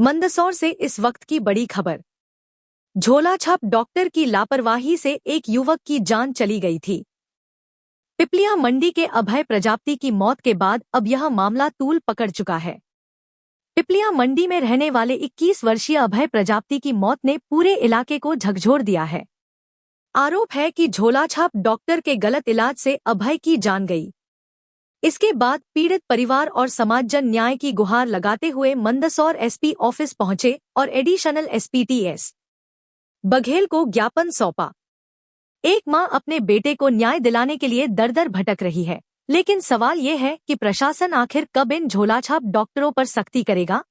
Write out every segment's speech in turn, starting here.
मंदसौर से इस वक्त की बड़ी खबर। झोलाछाप डॉक्टर की लापरवाही से एक युवक की जान चली गई थी। पिपलिया मंडी के अभय प्रजापति की मौत के बाद अब यह मामला तूल पकड़ चुका है। पिपलिया मंडी में रहने वाले 21 वर्षीय अभय प्रजापति की मौत ने पूरे इलाके को झकझोर दिया है। आरोप है कि झोलाछाप डॉक्टर के गलत इलाज से अभय की जान गई। इसके बाद पीड़ित परिवार और समाजजन न्याय की गुहार लगाते हुए मंदसौर एसपी ऑफिस पहुंचे और एडिशनल एसपी टीएस बघेल को ज्ञापन सौंपा। एक मां अपने बेटे को न्याय दिलाने के लिए दर-दर भटक रही है, लेकिन सवाल ये है कि प्रशासन आखिर कब इन झोलाछाप डॉक्टरों पर सख्ती करेगा।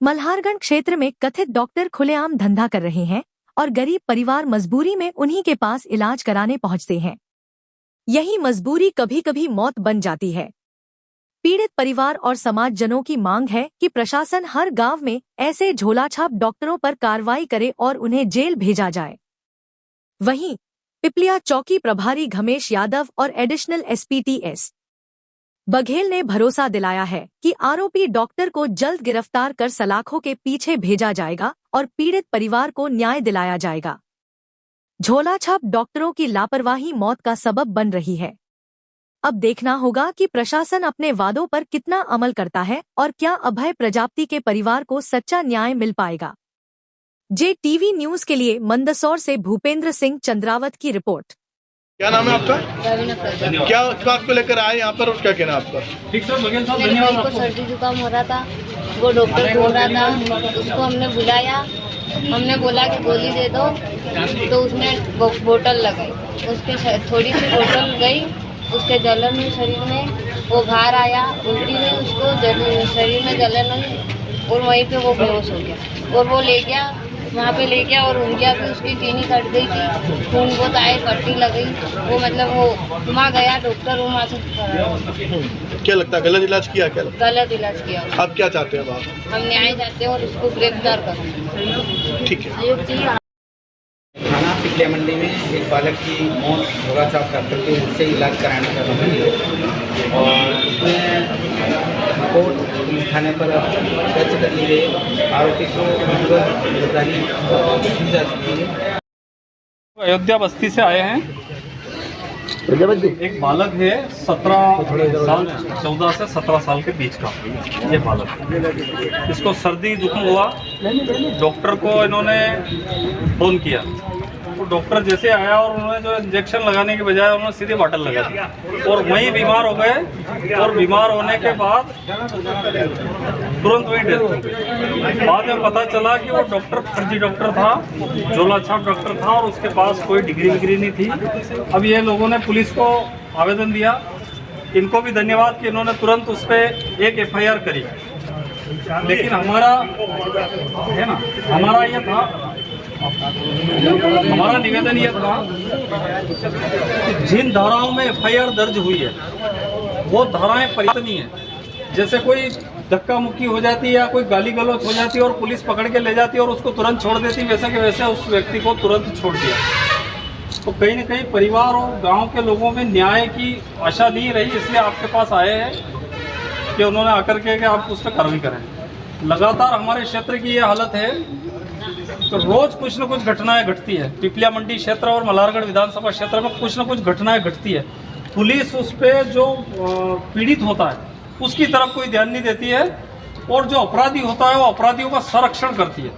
मल्हारगढ़ क्षेत्र में कथित डॉक्टर खुलेआम धंधा कर रहे हैं और गरीब परिवार मजबूरी में उन्हीं के पास इलाज कराने पहुंचते हैं। यही मजबूरी कभी कभी मौत बन जाती है। पीड़ित परिवार और समाजजनों की मांग है कि प्रशासन हर गांव में ऐसे झोलाछाप डॉक्टरों पर कार्रवाई करे और उन्हें जेल भेजा जाए। वहीं पिपलिया चौकी प्रभारी घमेश यादव और एडिशनल एसपी टीएस बघेल ने भरोसा दिलाया है कि आरोपी डॉक्टर को जल्द गिरफ्तार कर सलाखों के पीछे भेजा जाएगा और पीड़ित परिवार को न्याय दिलाया जाएगा। झोलाछाप डॉक्टरों की लापरवाही मौत का सबब बन रही है। अब देखना होगा कि प्रशासन अपने वादों पर कितना अमल करता है और क्या अभय प्रजापति के परिवार को सच्चा न्याय मिल पाएगा। JTV न्यूज के लिए मंदसौर से भूपेंद्र सिंह चंद्रावत की रिपोर्ट। क्या नाम है आपका? क्या बात को लेकर आए यहाँ पर और क्या कहना आपका? ठीक सर, बघेल साहब धन्यवाद आपको। सर्दी जुकाम हो रहा था, वो डॉक्टर बोल रहा था, उसको हमने बुलाया, हमने बोला कि गोली दे दो, तो उसने बोतल लगाई, उसके थोड़ी सी बोतल गई, उसके जलन में शरीर में वो बाहर आया, उल्टी में उसको शरीर में जलन हुई और वहीं पे वो बेहोश हो गया और वो ले गया, वहाँ पे ले गया और उंगलियाँ भी उसकी चीनी कट गई थी, खून बहुत आए, पट्टी लगी, वो मतलब वो वहाँ गया डॉक्टर, वहाँ से क्या लगता है गलत इलाज किया? क्या लगता है? गलत इलाज किया। आप क्या चाहते हैं? आप? हम न्याय चाहते हैं और उसको गिरफ्तार करें। ठीक है। थाना पिपलिया मंडी में एक बालक की मौत झोलाछाप डॉक्टर के उससे इलाज कराने का हुई है और उसमें रिपोर्ट पुलिस थाने पर दर्ज कर ली गई। आरोपी को गिरफ्तारी की जा चुकी है। अयोध्या बस्ती से आए हैं। एक बालक है 14 से 17 साल के बीच का, ये बालक, इसको सर्दी जुकाम हुआ। डॉक्टर को इन्होंने फोन किया, तो डॉक्टर जैसे आया और उन्होंने जो इंजेक्शन लगाने के बजाय उन्होंने सीधे बॉटल लगा दिया और वहीं बीमार हो गए और बीमार होने के बाद तुरंत वहीं डेथ हो गई। बाद में पता चला कि वो डॉक्टर फर्जी डॉक्टर था, झोलाछाप डॉक्टर था और उसके पास कोई डिग्री विग्री नहीं थी। अब ये लोगों ने पुलिस को आवेदन दिया, इनको भी धन्यवाद कि इन्होंने तुरंत उस पर एक FIR करी। लेकिन हमारा है ना, हमारा निवेदन यह था कि जिन धाराओं में FIR दर्ज हुई है वो धाराएं पर्याप्त नहीं है। जैसे कोई धक्का मुक्की हो जाती है या कोई गाली गलौज हो जाती है और पुलिस पकड़ के ले जाती है और उसको तुरंत छोड़ देती, वैसे के वैसे उस व्यक्ति को तुरंत छोड़ दिया। तो कहीं न कहीं परिवार और गांव के लोगों में न्याय की आशा नहीं रही, इसलिए आपके पास आए हैं कि उन्होंने आकर के आप उस पर कार्रवाई करें। लगातार हमारे क्षेत्र की ये हालत है, तो रोज कुछ न कुछ घटनाएं घटती है। पिपलिया मंडी क्षेत्र और मल्हारगढ़ विधानसभा क्षेत्र में कुछ न कुछ घटनाएं घटती है। पुलिस उस पर जो पीड़ित होता है उसकी तरफ कोई ध्यान नहीं देती है और जो अपराधी होता है वो अपराधियों का संरक्षण करती है।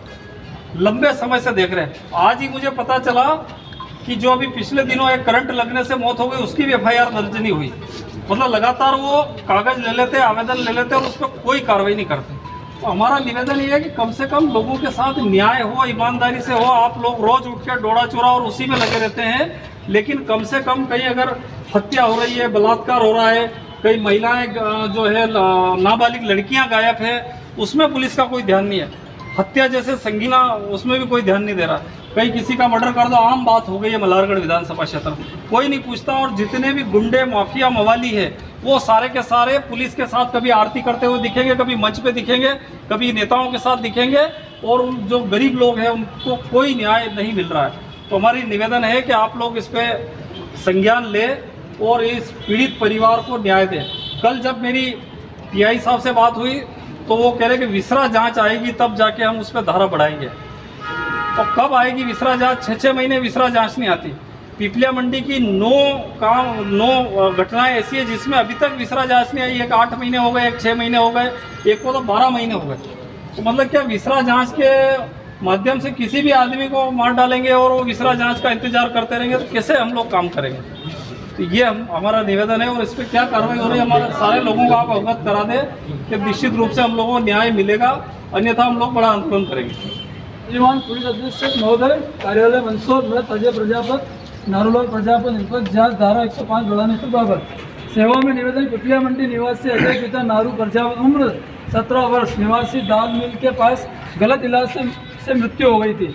लंबे समय से देख रहे हैं। आज ही मुझे पता चला कि जो अभी पिछले दिनों एक करंट लगने से मौत हो गई, उसकी भी FIR दर्ज नहीं हुई। मतलब लगातार वो कागज ले लेते, आवेदन ले लेते और उस पर कोई कार्रवाई नहीं करते। तो हमारा निवेदन ये है कि कम से कम लोगों के साथ न्याय हो, ईमानदारी से हो। आप लोग रोज उठ के डोड़ा चोरा और उसी में लगे रहते हैं, लेकिन कम से कम कहीं अगर हत्या हो रही है, बलात्कार हो रहा है, कई महिलाएं जो है नाबालिग लड़कियां गायब है, उसमें पुलिस का कोई ध्यान नहीं है। हत्या जैसे संगीना, उसमें भी कोई ध्यान नहीं दे रहा। कहीं किसी का मर्डर कर दो, आम बात हो गई है मल्हारगढ़ विधानसभा क्षेत्र में, कोई नहीं पूछता। और जितने भी गुंडे माफिया मवाली है वो सारे के सारे पुलिस के साथ कभी आरती करते हुए दिखेंगे, कभी मंच पे दिखेंगे, कभी नेताओं के साथ दिखेंगे और जो गरीब लोग हैं उनको कोई न्याय नहीं मिल रहा है। तो हमारी निवेदन है कि आप लोग इस पर संज्ञान लें और इस पीड़ित परिवार को न्याय दें। कल जब मेरी PI साहब से बात हुई तो वो कह रहे कि विसरा जांच आएगी तब जाके हम उस पर धारा बढ़ाएंगे। तो कब आएगी विसरा जांच? 6-6 महीने विसरा जांच नहीं आती। पिपलिया मंडी की 9 घटनाएं ऐसी है जिसमें अभी तक विसरा जांच नहीं आई। एक 8 महीने हो गए, एक 6 महीने हो गए, एक को तो 12 महीने हो गए। तो मतलब क्या विसरा जांच के माध्यम से किसी भी आदमी को मार डालेंगे और वो विसरा जांच का इंतजार करते रहेंगे तो कैसे हम लोग काम करेंगे? तो ये हमारा निवेदन है और इस पर क्या कार्रवाई हो रही है हमारे सारे लोगों को आप अवगत करा दें कि निश्चित रूप से हम लोगों को न्याय मिलेगा, अन्यथा हम लोग बड़ा आंदोलन करेंगे। श्रीमान पुलिस अधीक्षक महोदय, कार्यालय मंदसौर, मैं अजय प्रजापत, नारूलाल प्रजापत निष्पक्ष जांच धारा 105 बढ़ाने के बाबत सेवा में निवेदन। पिपलिया मंडी निवासी अजय पिता नारू प्रजापत, उम्र 17 वर्ष, निवासी दाल मिल के पास गलत इलाज से मृत्यु हो गई थी।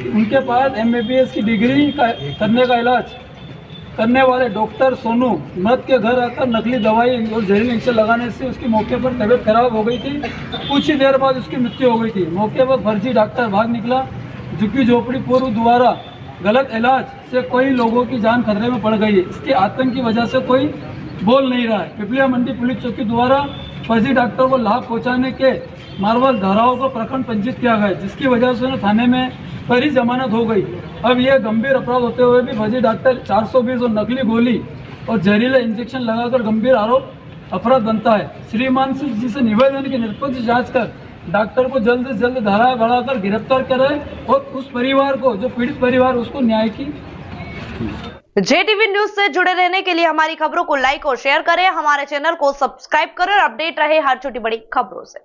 उनके पास MBBS की डिग्री करने का इलाज करने वाले डॉक्टर सोनू मृत के घर आकर नकली दवाई और जहरीले इंजेक्शन लगाने से उसकी मौके पर तबीयत खराब हो गई थी। कुछ ही देर बाद उसकी मृत्यु हो गई थी। मौके पर फर्जी डॉक्टर भाग निकला। झुग्गी झोपड़ी पूर्व द्वारा गलत इलाज से कई लोगों की जान खतरे में पड़ गई है। इसके आतंक की वजह से कोई बोल नहीं रहा है। पिपलिया मंडी पुलिस चौकी द्वारा फर्जी डॉक्टर को लाभ पहुंचाने के मार्वल धाराओं को प्रखंड पंजीत किया गया, जिसकी वजह से उन्हें थाने में फर्जी जमानत हो गई। अब यह गंभीर अपराध होते हुए भी फर्जी डॉक्टर 420 और नकली गोली और जहरीले इंजेक्शन लगाकर गंभीर आरोप अपराध बनता है। श्रीमान जी से निवेदन की निष्पक्ष जांच कर डॉक्टर को जल्द से जल्द धारा बढ़ाकर गिरफ्तार करे और उस परिवार को, जो पीड़ित परिवार, उसको न्याय की। JTV न्यूज से जुड़े रहने के लिए हमारी खबरों को लाइक और शेयर करें, हमारे चैनल को सब्सक्राइब करें और अपडेट रहे हर छोटी बड़ी खबरों से।